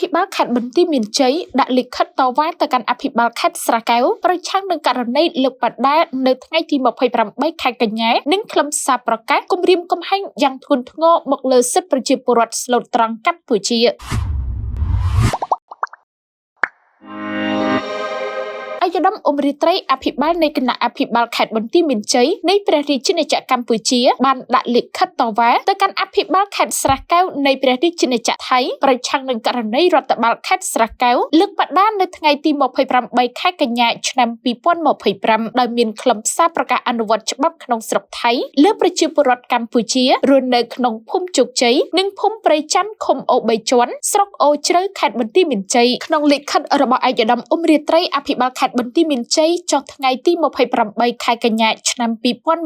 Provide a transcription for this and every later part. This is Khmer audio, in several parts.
ភិបាលខេត្តបន្ទាយមានជ័យដាក់លិខិតតវ៉ាទៅកាន់អភិបាលខេត្តស្រែកែវប្រឆាំងនឹងករណីលើកបដានៅថ្ងៃទី28ខែកញ្ញានិងខ្លឹមសារប្រកាសគម្រាមកំហែងយ៉ាងធ្ងន់ធ្ងរមកលើសិទ្ធិប្រជាពលរដ្ឋស្លូតត្រង់កម្ពុជាអាយដាមអ៊ុំរីត្រីអភិបាលនៃគណៈអភិបាលខេត្តបន្ទាយមានជ័យនៃព្រះរាជាណាចក្រកម្ពុជាបានដាក់លិខិតតវ៉ាទៅកាន់អភិបាលខេត្តស្រះកែវនៃព្រះរាជាណាចក្រថៃប្រឆាំងនឹងករណីរដ្ឋបាលខេត្តស្រះកែវលើកបដានៅថ្ងៃទី28ខែកញ្ញាឆ្នាំ2025ដោយមានខ្លឹមសារប្រកាសអនុវត្តច្បាប់ក្នុងស្រុកថៃលើប្រជាពលរដ្ឋកម្ពុជារស់នៅក្នុងភូមិជោគជ័យនិងភូមិព្រៃច័ន្ទឃុំអូ3ជាន់ស្រុកអូជ្រៅខេត្តបន្ទាយមានជ័យក្នុងលិខិតរបស់អាយដាមអ៊ុំរីត្រីអភិបាលខេត្តបន្ទាយមានជ័យចុះថ្ងៃទី28ខែកញ្ញាឆ្នាំ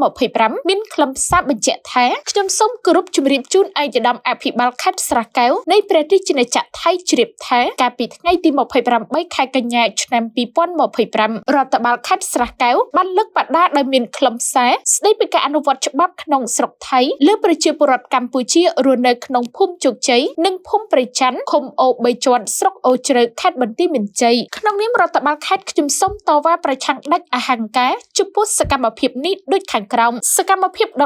2025មានខ្លឹមសារបញ្ជាក់ថាខ្ញុំសូមគោរពជម្រាបជូនអាយដាមអភិបាលខេត្តស្រះកែវនៃព្រះរាជាណាចក្រថៃជ្រាបថាកាលពីថ្ងៃទី28ខែកញ្ញាឆ្នាំ2025រដ្ឋបាលខេត្តស្រះកែវបានលើកបដាដោយមានខ្លឹមសារស្ដីពីការអនុវត្តច្បាប់ក្នុងស្រុកថៃលើប្រជាពលរដ្ឋកម្ពុជារស់នៅក្នុងភូមិជោគជ័យនិងភូមិព្រៃច័ន្ទឃុំអូ3ជាន់ស្រុកអូជ្រៅខេត្តបន្ទាយមានជ័យក្នុងនាមរដ្ឋបាលខេត្តខ្ញុំសូមតវ៉ាប្រឆាំងដាច់អហង្ការចំពោះសកម្មភាពនេះដូចខាងក្រោមសកម្មភាពដ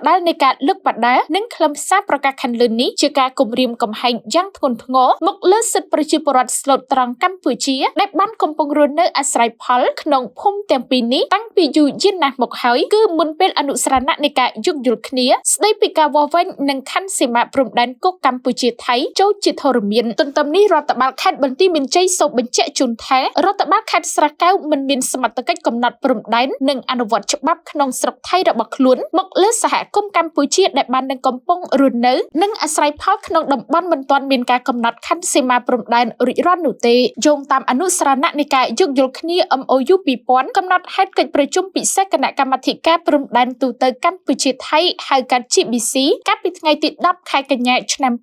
ដែលនៃការលើកបដានិងខ្លឹមសារប្រកាសខាងលើនេះជាការគំរាមកំហែងយ៉ាងធ្ងន់ធ្ងរមកលើសិទ្ធិប្រជាពលរដ្ឋស្លូតត្រង់កម្ពុជាដែលបានកំពុងរស់នៅអាស្រ័យផលក្នុងភូមិទាំងពីរនេះតាំងពីយូរយារណាស់មកហើយគឺមុនពេលអនុស្សារណៈនៃការយោគយល់គ្នាស្ដីពីការវាស់វែងនិងខណ្ឌសីមាព្រំដែនគោកកម្ពុជាថៃចូលជាធរមានទន្ទឹមនេះរដ្ឋបាលខេត្តបន្ទាយមានជ័យសូមបញ្ជាក់ជូនថារដ្ឋបាលខេត្តស្រះកែវមិនមានសមត្ថកិច្ចកំណត់ព្រំដែននិងអនុវត្តច្បាប់ក្នុងស្រុកថៃរបស់ខ្លួនមកលើសហគមន៍កម្ពុជាដែលបាននឹងកំពុងរស់នៅនិងអាស្រ័យផលក្នុងតំបន់មិនទាន់មានការកំណត់ខណ្ឌសីមាព្រំដែនរួចរាល់នោះទេយោងតាមអនុស្សារណៈនៃការយោគយល់គ្នា MOU 2000កំណត់ហេតុកិច្ចប្រជុំពិសេសគណៈកម្មាធិការព្រំដែនទូទៅកម្ពុជាថៃហៅកាត់ GBC កាលពីថ្ងៃទី10ខែកញ្ញាឆ្នាំ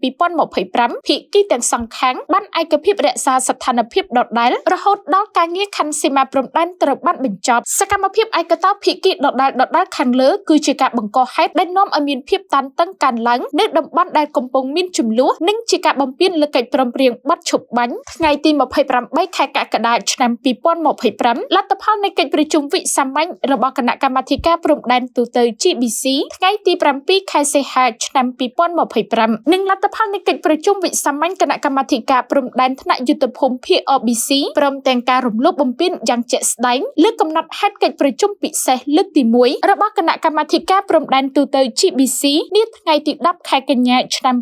2025ភាគីទាំងសងខាងបានឯកភាពរក្សាស្ថានភាពដដែលរហូតដល់ការងារខណ្ឌសីមាព្រំដែនត្រូវបានបញ្ចប់សកម្មភាពឯកតោភាគីដដែលខាងលើគឺជាការបង្កហេតុដែលនាំឲ្យមានភាពតានតឹងកើនឡើងនៅតំបន់ដែលកំពុងមានជម្លោះនិងជាការបំពានលើកិច្ចព្រមព្រៀងបទឈប់បាញ់ថ្ងៃទី28ខែកក្កដាឆ្នាំ2025លទ្ធផលនៃកិច្ចប្រជុំវិសាមញ្ញរបស់គណៈកម្មាធិការព្រំដែនទូទៅ GBC ថ្ងៃទី7ខែសីហាឆ្នាំ2025និងលទ្ធផលនៃកិច្ចប្រជុំវិសាមញ្ញគណៈកម្មាធិការព្រំដែនថ្នាក់យុទ្ធភូមិភាគ RBC ព្រមទាំងការរំលោភបំពានយ៉ាងជាក់ស្ដែងលើកំណត់ហេតុកិច្ចប្រជុំពិសេសលើកទី1របស់គណៈកម្មាធិការព្រំដែនទូទៅ GBC នាថ្ងៃទី10ខែកញ្ញាឆ្នាំ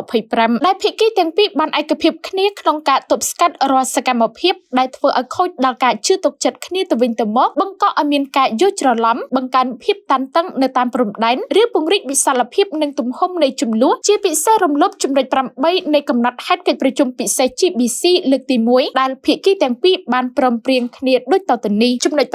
2025ដែលភាគីទាំងពីរបានឯកភាពគ្នាក្នុងការទប់ស្កាត់រាល់សកម្មភាពដែលធ្វើឲ្យខូចដល់ការជឿទុកចិត្តគ្នាទៅវិញទៅមកបង្កឲ្យមានការយល់ច្រឡំបង្កើនភាពតានតឹងនៅតាមព្រំដែនឬពង្រីកវិសាលភាពនិងទំហំនៃជម្លោះជាពិសេសរំលោភចំណុច8នៃកំណត់ហេតុកិច្ចប្រជុំពិសេស GBC លើកទី1ដែលភាគីទាំងពីរបានព្រមព្រៀងគ្នាដូចតទៅនេះចំណុច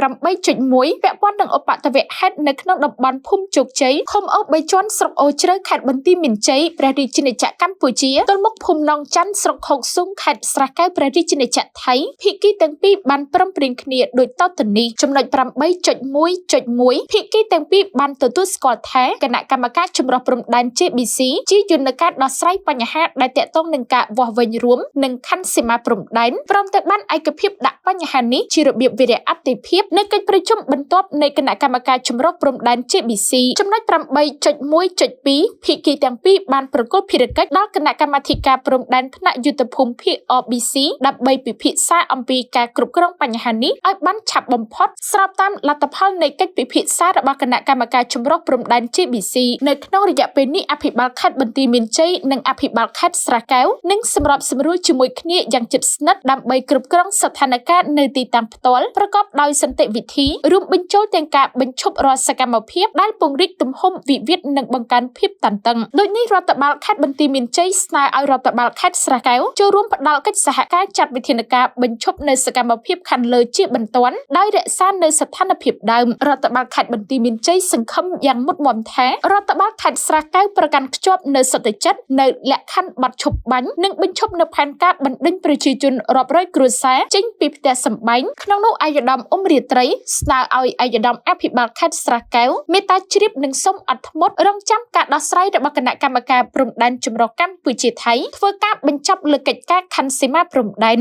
8.1 ពាក់ព័ន្ធនឹងឧបទ្ទវហេតុនៅក្នុងតំបន់ភូមិជោគជ័យឃុំអូ3ជាន់ស្រុកអូជ្រៅខេត្តបន្ទាយមានជ័យព្រះរាជាណាចក្រកម្ពុជាទល់មុខភូមិនងច័ន្ទស្រុកហុកស៊ុងខេត្តស្រះកែវព្រះរាជាណាចក្រថៃភាគីទាំងពីរបានព្រមព្រៀងគ្នាដូចតទៅនេះចំណុច 8.1.1 ភាគីទាំងពីរបានទទួលស្គាល់ថាគណៈកម្មការចម្រុះព្រំដែន GBC ជាយន្តការដោះស្រាយបញ្ហាដែលទាក់ទងនឹងការវាស់វែងរួមនិងខណ្ឌសីមាព្រំដែនព្រមទាំងបានឯកភាពដាក់បញ្ហានេះជារបៀបវិរៈអតិភិបនៅកិច្ចប្រជុំបន្ទាប់នៃគណៈកម្មការចម្រុះព្រំដែន GBC ចំណុច 8.1.2 ភាគីទាំងពីរបានប្រគល់ភារកិច្ចដល់គណៈកម្មាធិការព្រំដែនថ្នាក់យុទ្ធភូមិភាគ RBC ដើម្បីពិភាក្សាអំពីការគ្រប់គ្រងបញ្ហានេះឲ្យបានឆាប់បំផុតស្របតាមលទ្ធផលនៃកិច្ចពិភាក្សារបស់គណៈកម្មការចម្រុះព្រំដែន GBC នៅក្នុងរយៈពេលនេះអភិបាលខេត្តបន្ទាយមានជ័យនិងអភិបាលខេត្តស្រះកែវនឹងសម្របសម្រួលជាមួយគ្នាយ៉ាងជិតស្និទ្ធដើម្បីគ្រប់គ្រងស្ថានភាពនៅទីតាំងផ្ទាល់ប្រកបដោយសន្តិវិធីរួមបញ្ចូលទាំងការបញ្ឈប់រាល់សកម្មភាពដែលពង្រីកទំហំវិវាទនិងបង្កើនភាពតានតឹងដូចនេះរដ្ឋបាលខេត្តបន្ទាយមានជ័យស្នើឲ្យរដ្ឋបាលខេត្តស្រះកែវចូលរួមផ្តល់កិច្ចសហការចាត់វិធានការបញ្ឈប់នៅសកម្មភាពខាងលើជាបន្ទាន់ដោយរក្សានៅស្ថានភាពដើមរដ្ឋបាលខេត្តបន្ទាយមានជ័យសង្ឃឹមយ៉ាងមុតមាំថារដ្ឋបាលខេត្តស្រះកែវប្រកាន់ខ្ជាប់នៅសន្តិចិត្តនៅលក្ខខណ្ឌបទឈប់បាញ់និងបញ្ឈប់នៅផែនការបណ្ដេញប្រជាជនរាប់រយគ្រួសារចេញពីផ្ទះសម្បែង ក្នុងនោះអាយដាមអ៊ុំរាត្រីស្នើឲ្យអាយដាមអភិបាលខេត្តស្រះកែវមេត្តាជ្រាបនិងសូមអត់ធ្មត់រងចាំការដោះស្រាយរបស់គណៈកម្មការព្រំដែនចម្រុះកម្ពុជាថៃធ្វើការបញ្ចប់លើកិច្ចការខណ្ឌសីមាព្រំដែន